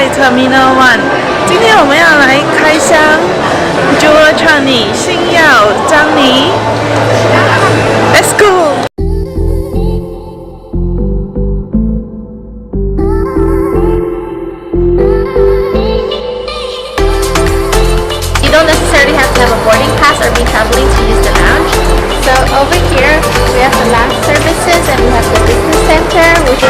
在 Terminal 1， 今天我们要来开箱 Jewel Changi 星耀樟宜 ，Let's go！ You don't necessarily have to have a boarding pass or be traveling to use the lounge. So over here we have the lounge services and we have the business center, which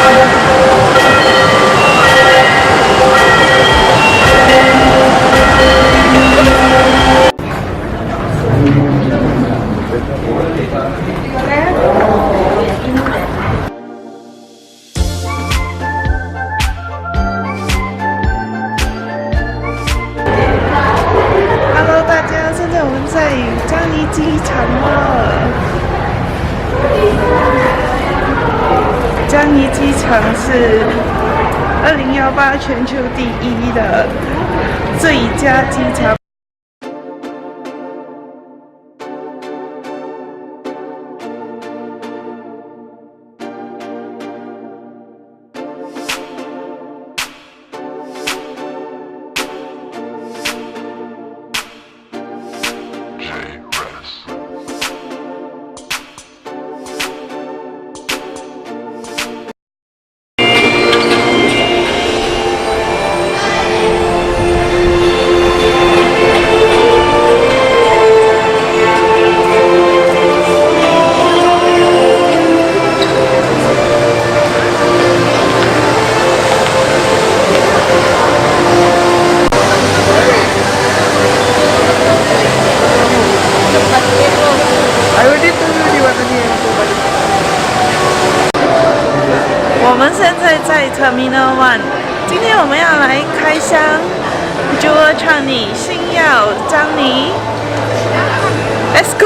Hello， 大家，现在我们在樟宜机场了。樟宜机场是2018全球第一的最佳机场。我们现在在 Terminal 1， 今天我们要来开箱 Jewel Changi 星耀樟宜 ，Let's go！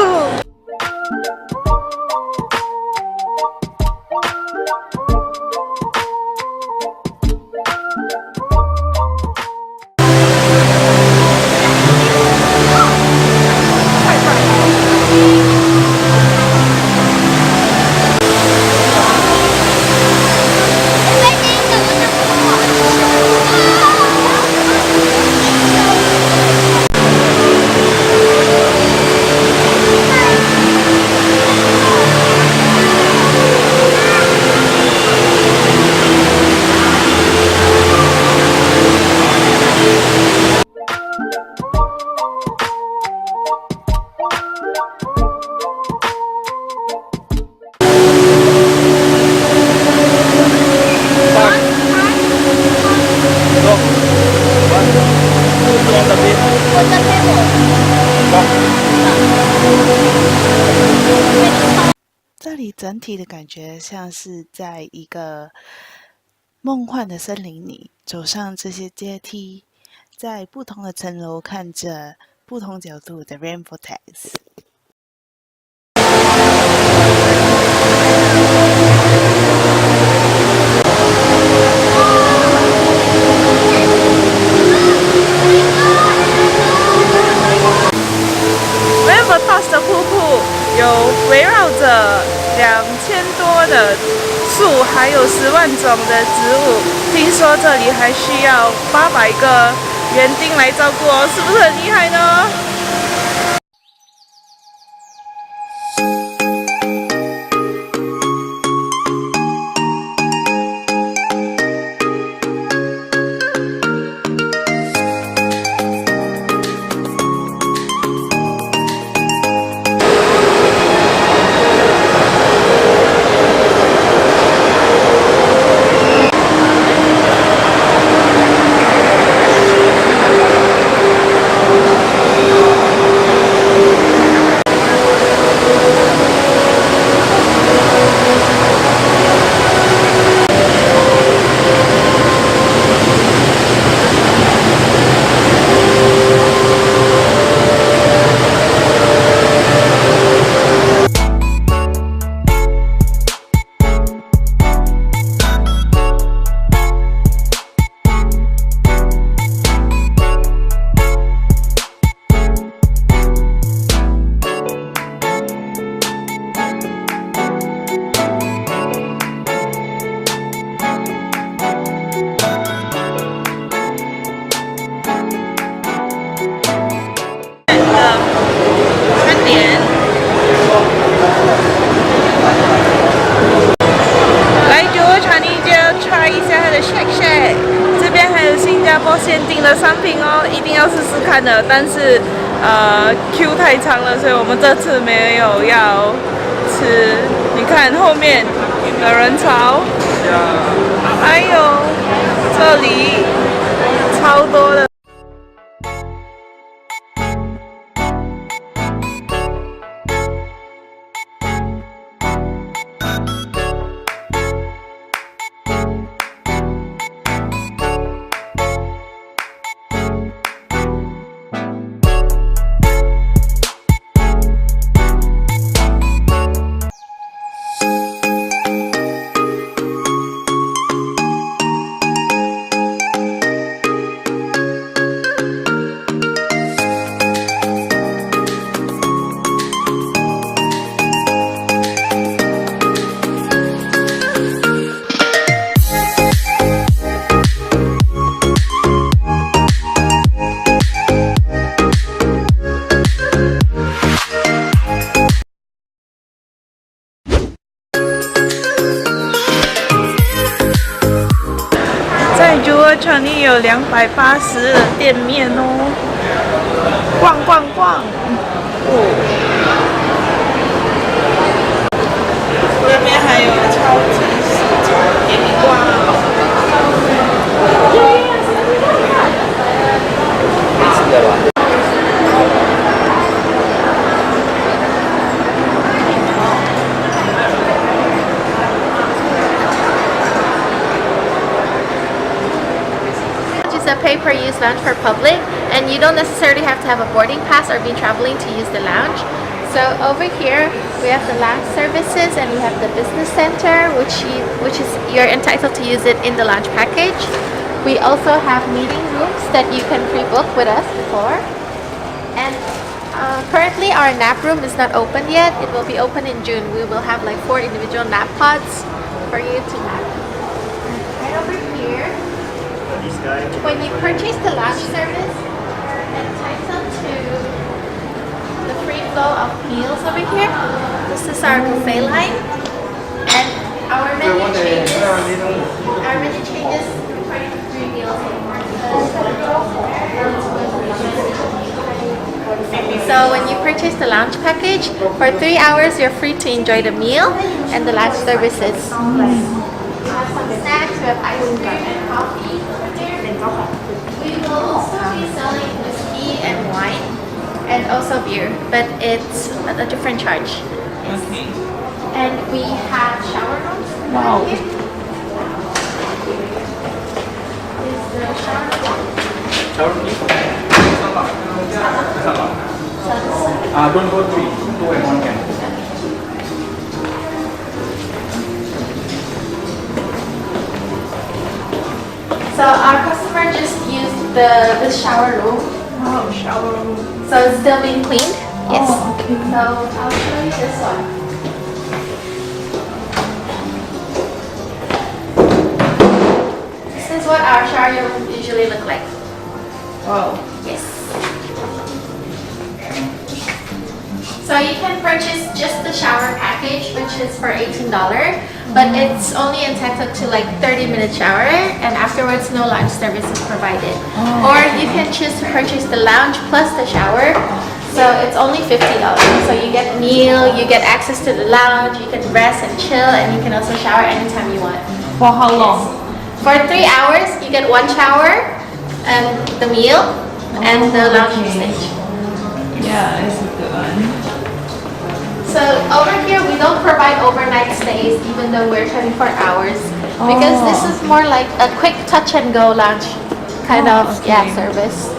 这里整体的感觉像是在一个梦幻的森林里，走上这些阶梯，在不同的层楼看着不同角度的 Vortex。Vortex 的瀑布有围绕着2000多的树，还有10万种的植物。听说这里还需要800个园丁来照顾哦，是不是很厉害呢？的商品哦，一定要试试看的。但是Q 太长了，所以我们这次没有要吃。你看后面的人潮，还有这里超多的。在Jewel Changi有280的店面哦，逛逛逛。这边还有超级市场，给你逛。吃的吧。A pay-per-use lounge for public, and you don't necessarily have to have a boarding pass or be traveling to use the lounge. So over here we have the lounge services, and we have the business center, which is you're entitled to use it in the lounge package. We also have meeting rooms that you can pre-book with us before. And currently our nap room is not open yet. It will be open in June. We will have like 4 individual nap pods for you to nap. Right over here. When you purchase the lounge service, you're entitled to the free flow of meals over here. This is our buffet line, and our menu changes. Our menu changes according to 3 meals. So when you purchase the lounge package, for 3 hours you're free to enjoy the meal and the lounge services. We have some snacks, we have ice cream and coffee. We will also be selling whiskey and wine and also beer, but it's a different charge. Okay. And we have shower rooms. Wow. Here. Is the shower room? Don't go 3, 2 and 1 can. So our customer just used the shower room. Wow, shower room. So it's still being cleaned? Yes. Oh, okay. So I'll show you this one. This is what our shower room usually look like. Wow. Yes. So you can purchase just the shower package, which is for $18, but it's only entitled to like 30-minute shower, and afterwards no lounge service is provided. Or you can choose to purchase the lounge plus the shower, so it's only $50. So you get a meal, you get access to the lounge, you can rest and chill, and you can also shower anytime you want. For how long? For 3 hours, you get 1 shower, and the meal, and the lounge usage. Yeah, it's a good one. So over here we don't provide overnight stays even though we're 24 hours because this is more like a quick touch and go lounge kind of service.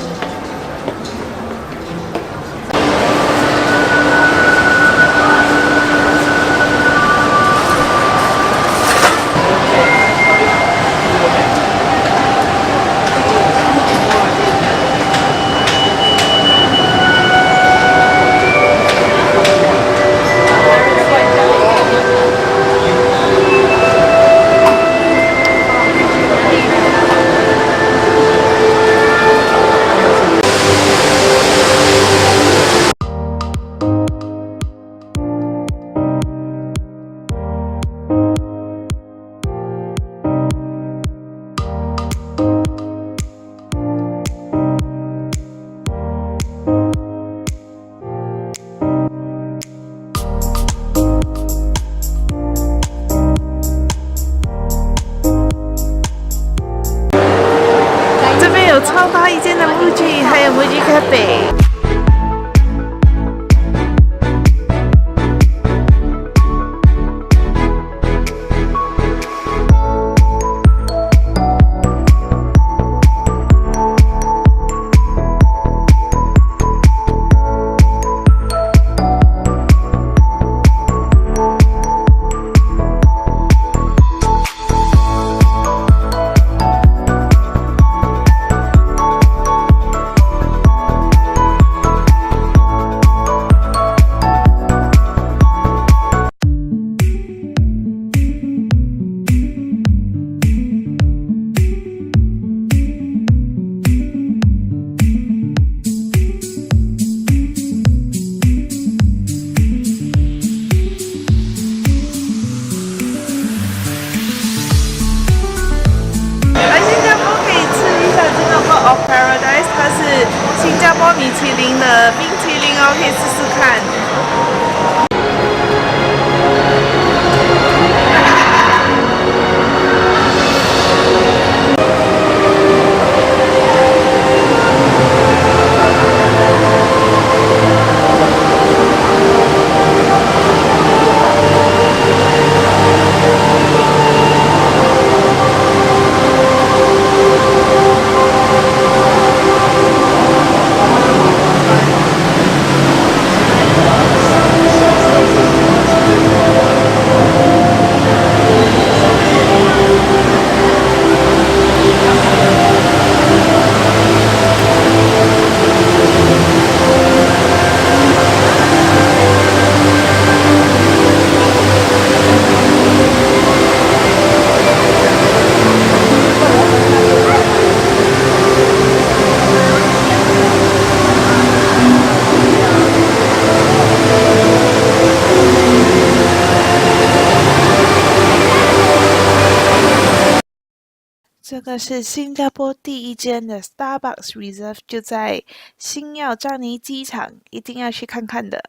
坡米其林的冰淇淋哦，可以试试看。这个是新加坡第一间的 Starbucks Reserve， 就在星耀樟宜机场，一定要去看看的。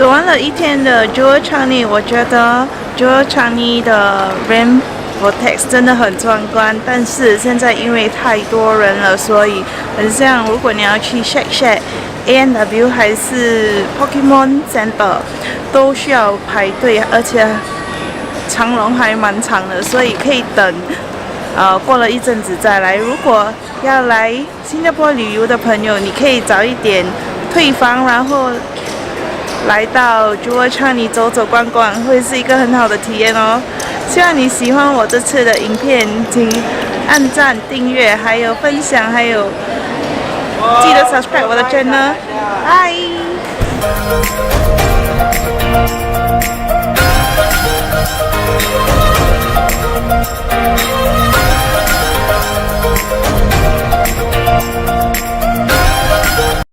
走完了一天的 Jewel Changi， 我觉得 Jewel Changi 的 Vortex 真的很壮观，但是现在因为太多人了，所以很像如果你要去 A&W 还是 Pokemon Center 都需要排队，而且长龙还蛮长的，所以可以等过了一阵子再来。如果要来新加坡旅游的朋友，你可以早一点退房，然后来到 Jewel Changi 走走逛逛，会是一个很好的体验哦。希望你喜欢我这次的影片，请按赞、订阅，还有分享，还有记得 subscribe 我的 channel。拜。